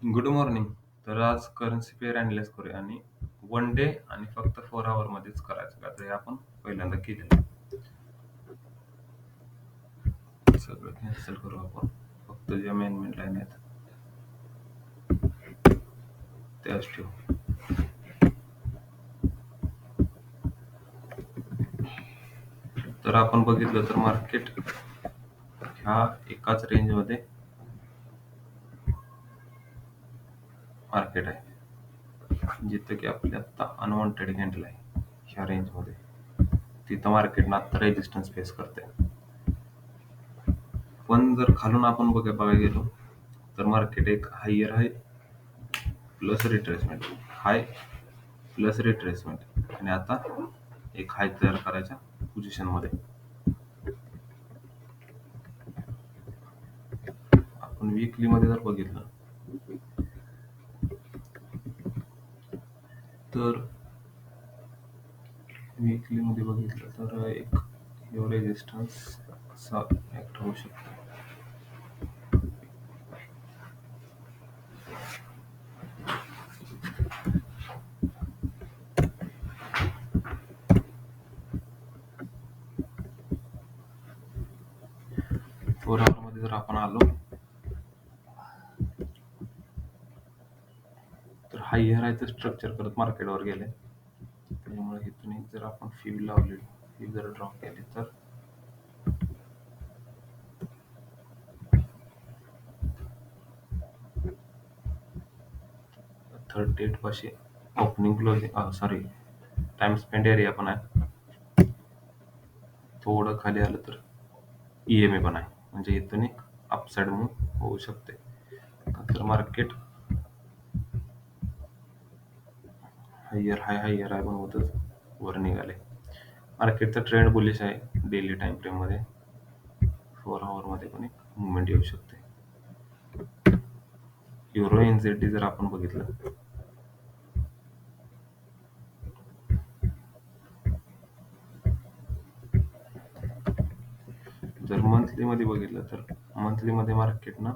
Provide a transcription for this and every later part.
Good morning. तर आज currency pair analyse करूया आणि वन डे आणि फक्त 4 मध्येच करायचं का तर हे आपण पहिल्यांदा केलेलं. सगळं कॅन्सल करू आपण. फक्त ज्या मेन मेन लाईन आहेत त्याच ठेवू. तर आपण बघितलं तर मार्केट ह्या एकाच रेंजमध्ये मार्केट आहे, जिथं की आपली आत्ता अनवॉन्टेड कॅन्डल आहे ह्या रेंजमध्ये. तिथं मार्केटनं आत्ता रेजिस्टन्स फेस करते. पण जर खालून आपण बघायला गेलो तर मार्केट एक हायर आहे प्लस रिट्रेसमेंट, हाय प्लस रिट्रेसमेंट, आणि आता एक हाय तयार करायच्या पोझिशन मध्ये. आपण वीकली मध्ये जर बघितलं तर वीकली मध्ये बघितलं तर एक रेजिस्टन्स असा ऍक्ट होऊ शकतो. फोर आवर मध्ये जर आपण आलो तर हायर आहे तर स्ट्रक्चर करत मार्केटवर गेले. त्यामुळे इथून एक जर आपण फीव लावली, फीव जर ड्रॉ केली तर 38 पाशी opening closing sorry time spend area पण आहे. थोडं खाली आलं तर EMA पण आहे, म्हणजे इथून एक अपसाइड मूव्ह होऊ शकते. तर मार्केट हायर हाय बनवतच वर निघाले. मार्केटचा ट्रेंड बुलिश आहे डेली टाइम फ्रेम मध्ये. 4 आवर मध्ये पण एक मुवमेंट येऊ शकते. युरो NZD जर आपण बघितलं जर मंथली मध्ये बघितलं तर मंथली मध्ये मार्केटनं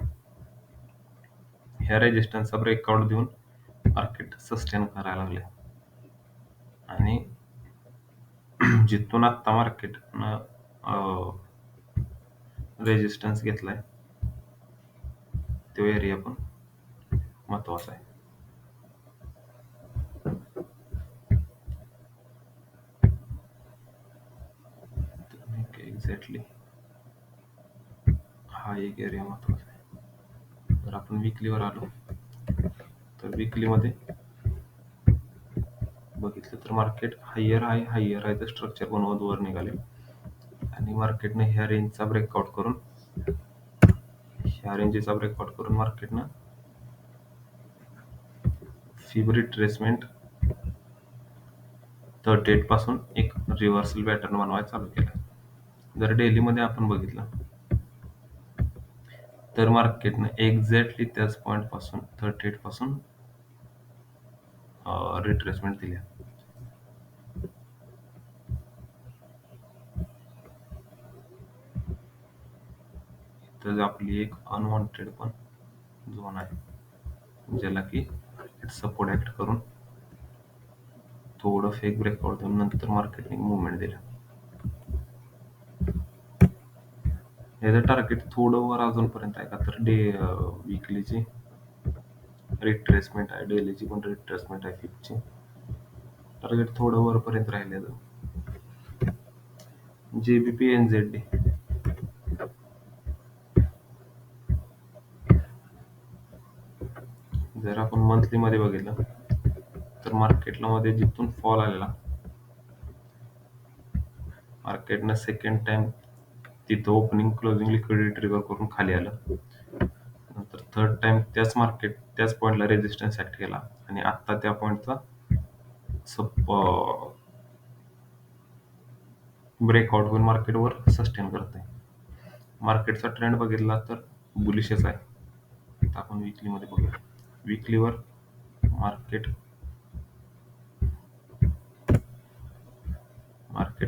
ह्या रेजिस्टन्सचा ब्रेकआउट देऊन मार्केट सस्टेन करायला लागले, आणि जिथून आत्ता मार्केटनं रेजिस्टन्स घेतलाय तो एरिया पण महत्वाचा आहे. एक्झॅक्टली हा एक एरिया महत्वाचा आहे. जर आपण वीकलीवर आलो तर वीकली मध्ये बघितलं तर मार्केट हायर आहे तर स्ट्रक्चर बनवत वर निघाले, आणि मार्केटने ह्या रेंजचा ब्रेकआउट करून मार्केटनं फीब रिट्रेसमेंट 38 पासून एक रिव्हर्सल पॅटर्न बनवायला चालू केला. जर डेली मध्ये आपण बघितलं तर मार्केटनं एक्झॅक्टली त्याच पॉइंट पासून 38 पासून रिट्रेसमेंट दिल्या. तर आपली एक अनवॉन्टेड पण झोन आहे, ज्याला की सपोर्ट ऍक्ट करून थोडं फेक ब्रेकआउट देऊन नंतर मार्केटने मुवमेंट दिला. याचं टार्गेट थोडं वर अजूनपर्यंत आहे का तर वीकलीची रिट्रेसमेंट आहे, डेलीची पण रिट्रेसमेंट आहे. फिफची टार्गेट थोडं वरपर्यंत राहिलेलं. JBP NZD जर आपण मंथली मध्ये बघितलं तर मार्केटला मध्ये जिथून फॉल आलेला मार्केटनं सेकंड टाइम तिथं ओपनिंग क्लोजिंग लिक्विडिटी ट्रिगर करून खाली आलं. नंतर थर्ड टाइम त्याच पॉइंटला रेजिस्टन्स ऍक्ट केला, आणि आता त्या पॉइंटचा ब्रेकआउट होऊन मार्केटवर सस्टेन करत आहे. मार्केटचा ट्रेंड बघितला तर बुलिशच आहे. आता आपण वीकली मध्ये बघूया. वीकलीवर मार्केट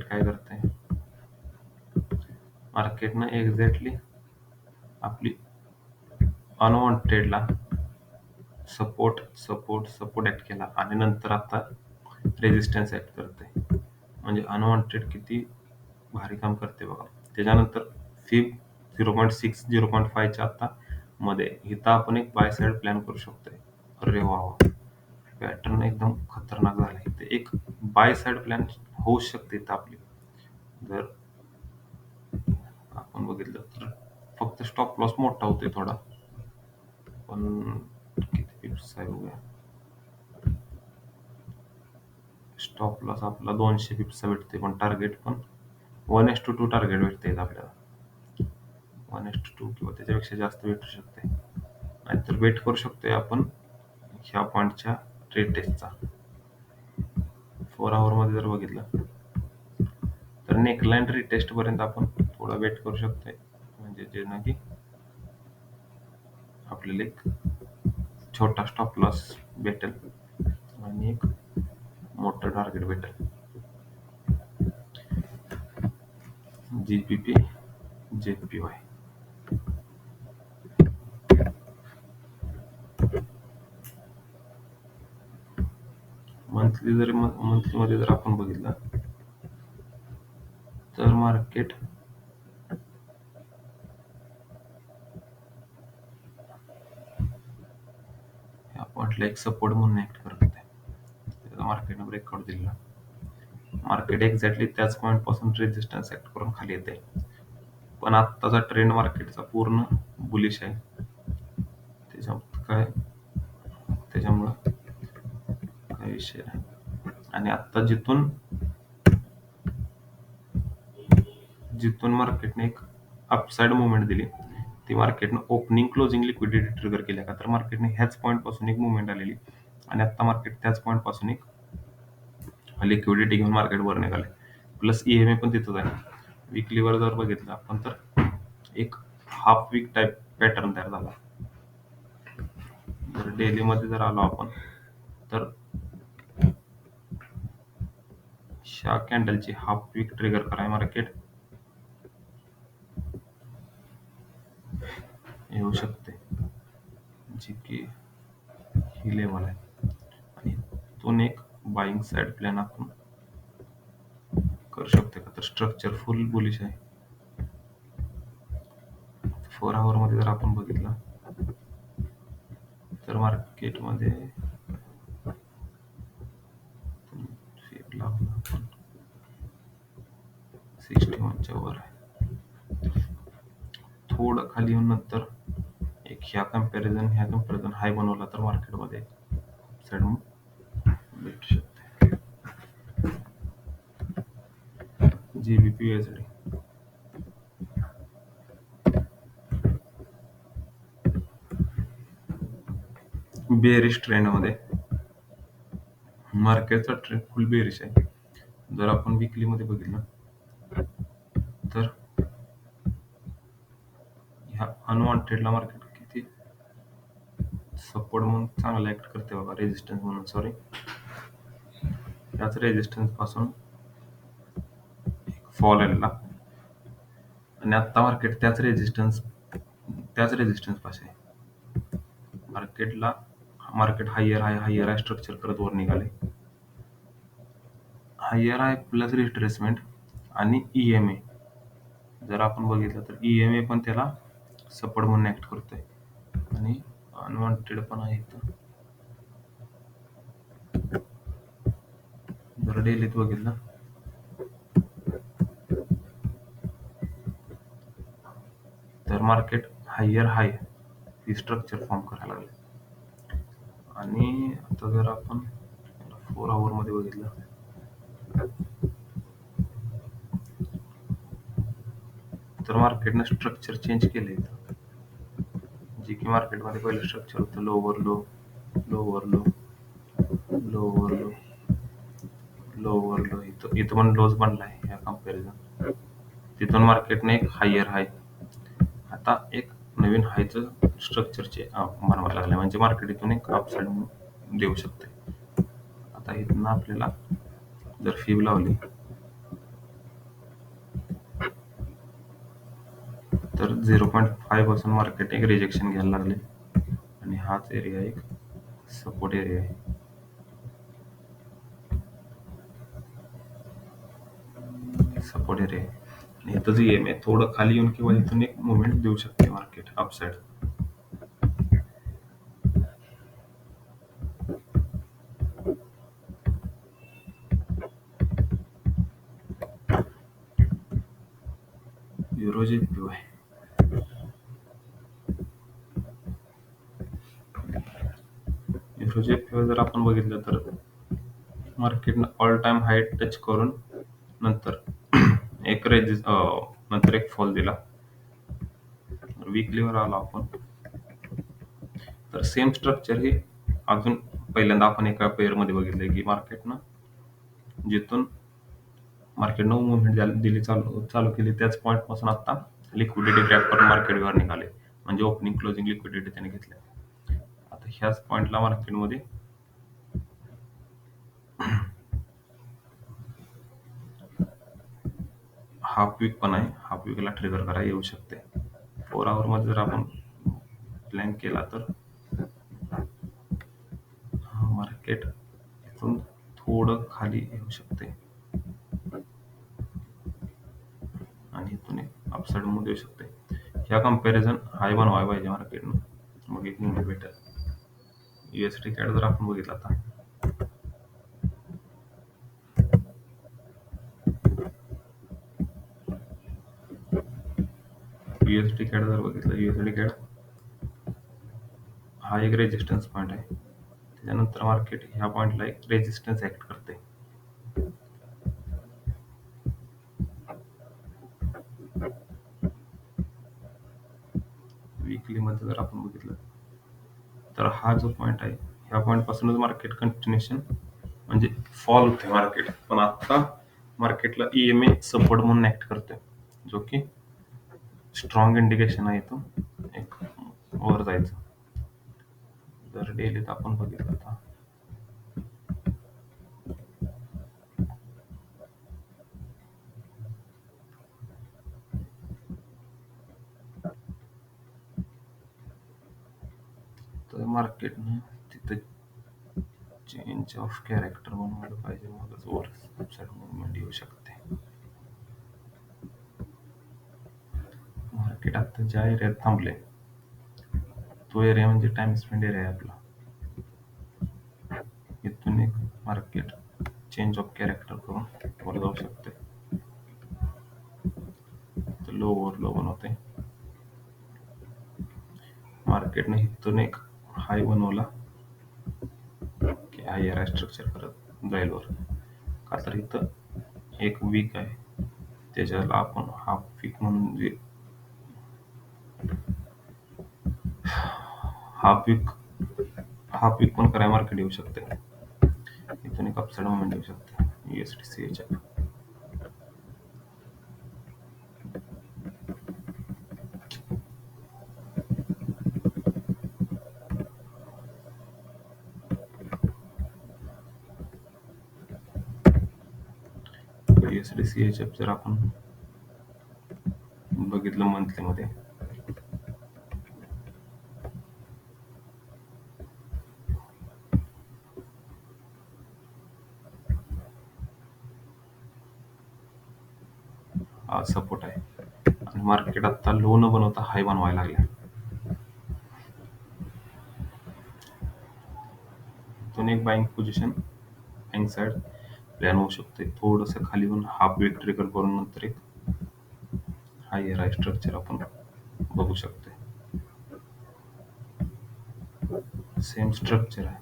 काय करतंय, मार्केटनं एक्झॅक्टली आपली अनवॉन्टेडला सपोर्ट सपोर्ट सपोर्ट ऍक्ट केला आणि नंतर आता रेझिस्टन्स ऍक्ट करते. म्हणजे अनवॉन्टेड किती भारी काम करते बघा. त्याच्यानंतर फिब 0.6 0.5च्या आता मध्ये इथं आपण एक बाय साइड प्लॅन करू शकतोय. अरे वा वा, पॅटर्न एकदम खतरनाक झाला. इथे एक बाय साइड प्लॅन होऊ शकते इथं आपली. जर आपण बघितलं तर फक्त स्टॉप लॉस मोठा होतोय थोडा, पण किती पिप्स आहे बघूया. स्टॉप लॉस आपला 200 पिप्सचा भेटते, पण टार्गेट पण 1:2 टार्गेट भेटते आपल्याला. 1:2 किंवा त्याच्यापेक्षा जास्त भेटू शकते. नाहीतर वेट करू शकतोय आपण ह्या पॉईंटच्या टेस्टचा. 4 आवर मध्ये जर बघितलं तर नेकलाईन रिटेस्ट पर्यंत आपण थोडा वेट करू शकतोय, म्हणजे जे ना की आपल्याला एक छोटा स्टॉप लॉस भेटेल आणि एक मोठं टार्गेट भेटेल. जीपीपी जेपीवाय मंथली मध्ये जर आपण बघितलं तर मार्केट या पॉइंटला एक सपोर्ट म्हणून ऍक्ट करत आहे. त्याचा मार्केटने ब्रेकआउट दिलेला. मार्केट एक्झॅक्टली त्याच पॉईंट पासून रेजिस्टन्स ऍक्ट करून खाली येते. पण आत्ताचा ट्रेंड मार्केटचा पूर्ण बुलिश आहे. त्याच्यामुळं काय विषय नाही. आणि आत्ता जिथून मार्केटने एक अपसाइड मुवमेंट दिली, ती मार्केटनं ओपनिंग क्लोजिंग लिक्विडिटी ट्रिगर केल्या का, तर मार्केटने ह्याच पॉईंट पासून एक मुवमेंट आलेली आणि आता मार्केट त्याच पॉईंट पासून एक लिक्विडिटी घेऊन मार्केट वर निघाले. प्लस ईएमए पण तिथंच आहे. विकलीवर जर बघितलं आपण तर एक हाफ वीक टाईप पॅटर्न तयार झाला. जर डेली मध्ये जर आलो आपण तर ह्या कॅन्डलची हाफ वीक ट्रिगर कराय मार्केट येऊ शकते, जी की ही लेवल आहे. आणि इथून एक बाईंग साइड प्लॅन आपण करू शकतो का, तर स्ट्रक्चर फुल बुलिश आहे. 4 आवर मध्ये जर आपण बघितलं तर मार्केटमध्ये फिरला 61च्या वर आहे. थोडं खाली येऊन नंतर एक ह्या कम्पॅरिझन हाय बनवला तर मार्केटमध्ये साइड भेटू शकते. जीबीपी यूएसडी बेरिश ट्रेंड मध्ये मार्केटचा ट्रेंड फुल बेरिश आहे. जर आपण विकली मध्ये बघितलं तर ह्या अनवॉन्टेडला मार्केट किती सपोर्ट म्हणून चांगला ऍक्ट करते बघा, रेजिस्टन्स म्हणून सॉरी. त्याच रेजिस्टन्स पासून फॉल आलेला आणि आता मार्केट त्याच रेजिस्टन्स पाशी आहे. मार्केट हायर हाय स्ट्रक्चर करत वर निघाले. हायर हाय प्लस रिट्रेसमेंट आणि ईएमए जर आपण बघितलं तर ईएमए पण त्याला सपोर्ट म्हणून ऍक्ट करतोय आणि अनवॉन्टेड पण आहे. जर डेलीत बघितलं तर मार्केट हायर हाय ही स्ट्रक्चर फॉर्म करायला लागले. आणि आता जर आपण 4 आवर मध्ये बघितलं तर मार्केटनं स्ट्रक्चर चेंज केले. जे की मार्केटमध्ये पहिलं स्ट्रक्चर होतं lower low lower low lower low lower low, इथं पण लोज बनलाय या कम्पॅरिझन. तिथून मार्केटने एक हायर हाय, आता एक नवीन हायचं स्ट्रक्चरचे बनवायला लागले, म्हणजे मार्केट इथून एक अपसाइड देऊ शकते. आता इथून आपल्याला जर फिब लावली तर 0.5 पासून मार्केट एक रिजेक्शन घ्यायला लागले आणि हाच एरिया एक सपोर्ट एरिया आहे. सपोर्ट एरिया आहे. आणि इथं जे EM आहे थोडं खाली येऊन किंवा इथून एक मुवमेंट देऊ शकते market upside. Euro JPY euro JPY जर आपण बघितलं तर मार्केटनं ऑल टाइम हाय टच करून नंतर एक नंतर एक फॉल दिला. वीकलीवर आलो आपण तर सेम स्ट्रक्चर हे अजून पहिल्यांदा आपण एका पेअरमध्ये बघितलंय की मार्केटनं जिथून मार्केटनं मुवमेंट दिली चालू चालू केली त्याच पॉईंट पासून आता लिक्विडिटी ग्रॅब करून मार्केटवर निघाले. म्हणजे ओपनिंग क्लोजिंग लिक्विडिटी त्याने घेतली. आता ह्याच पॉईंटला मार्केटमध्ये हाफ वीक पण आहे. हाफ वीकला ट्रिगर करायला येऊ शकते. 4 आवरमध्ये जर आपण प्लॅन केला तर मार्केट इथून थोडं खाली येऊ शकते आणि इथून एक अपसाईड मूव्ह देऊ शकते. ह्या कंपॅरिझन हाय बनवायला पाहिजे मार्केटनं, मग एक मूव्ह भेटेल. USD कॅड जर आपण बघितला आता USD कॅड जर बघितलं USD कॅड हा एक रेजिस्टन्स पॉईंट आहे. त्याच्यानंतर मार्केट ह्या पॉईंटला एक रेजिस्टन्स ऍक्ट करते. वीकली मध्ये जर आपण बघितलं तर हा जो पॉईंट आहे ह्या पॉईंट पासूनच मार्केट कंटिन्युएशन म्हणजे फॉल होते मार्केट. पण आता मार्केटला EMA सपोर्ट म्हणून ऍक्ट करतोय, जो की स्ट्रॉंग इंडिकेशन आहे. तो एक वर जायचं. जर डेलीत आपण बघितलं आता तर मार्केटनं तिथं चेंज ऑफ कॅरेक्टर बनवायला पाहिजे, मगच वर अपसाईड मुवमेंट येऊ शकते. मार्केट आता ज्या एरियात थांबले तो एरिया म्हणजे टाइम स्पेंड एरिया आहे आपला. इथून एक मार्केट चेंज ऑफ कॅरेक्टर करून वर जाऊ शकते. लो वर लो बनवते. मार्केटने इथून एक हाय बनवला की हायर स्ट्रक्चर करत जाईल वर. का तर इथं एक वीक आहे, त्याच्याला आपण हाफ वीक म्हणून हाफ वीक पण करायला मार्केट येऊ शकते. इथून एक अपसाईड मुवमेंट येऊ शकते. USD CHF USD CHF जर आपण बघितलं मंथली मध्ये हा सपोर्ट आहे आणि मार्केट आता लो न बनवता हाय बनवायला लागले. इथून एक buying position buying side plan होऊ शकते. थोडंसं खाली येऊन हाफ वीक ट्रिगर करून नंतर एक हायर हाय स्ट्रक्चर आपण बघू शकतो. सेम स्ट्रक्चर आहे,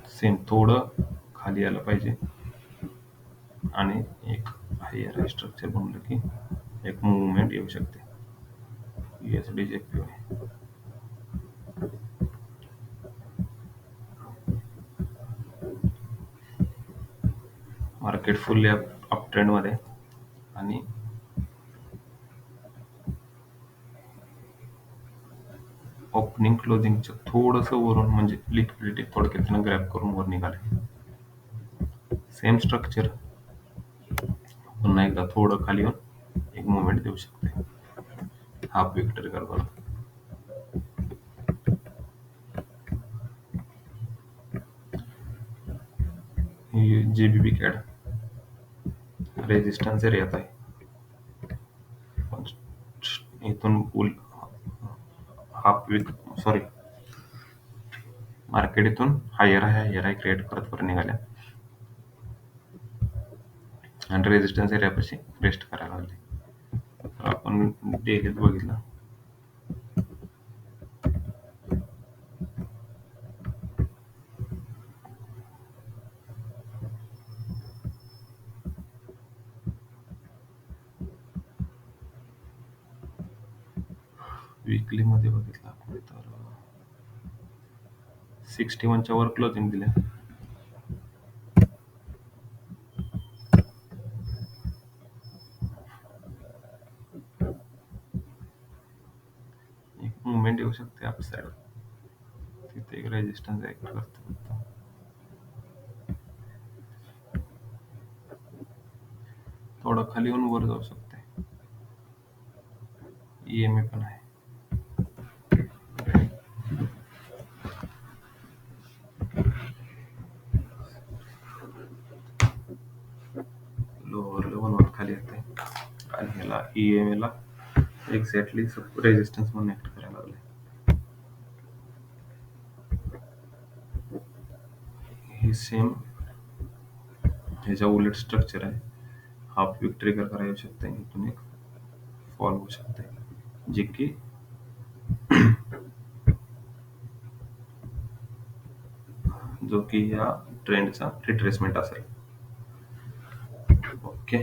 सेम थोडं खाली यायला पाहिजे आणि एक हायर हाय स्ट्रक्चर बनलं की एक मुवमेंट येऊ शकते. USD JPY market fully up trend मध्ये आणि ओपनिंग क्लोजिंगचं थोडंसं वरून म्हणजे लिक्विडिटी थोडक्यात ग्रॅब करून वर निघाले. सेम स्ट्रक्चर पुन्हा एकदा थोडं खाली येऊन एक मुवमेंट देऊ शकते हाफ वीक ट्रिगर करून. जीबीपी कॅड रेजिस्टन्स एरियात आहे. पण इथून हाफ वीक सॉरी मार्केट इथून हायर आहे क्रिएट करत वर निघाल्या आणि रेजिस्टन्स एरियापाशी रेस्ट करायला लागले. आपण डेलीत बघितलं वीकली मध्ये बघितलं आपण तर 61च्या वर क्लोजिंग दिले. एक मुवमेंट येऊ शकते अपसाइड, तिथे एक रेजिस्टन्स ऍक्ट करतो. थोडं खाली येऊन वर जाऊ शकते. ईएमए पण आहे. लोअर लेवलवर खाली येते आणि ह्याला ईएमए ला एक्झॅक्टली रेजिस्टन्स म्हणून ऍक्ट करायला लागले. हे सेम ह्याच्या उलट स्ट्रक्चर आहे. हाफ वीक ट्रिगर करायला येऊ शकते, इथून एक फॉल होऊ शकते, जे की जो की या ट्रेंडचा रिट्रेसमेंट असेल. ओके.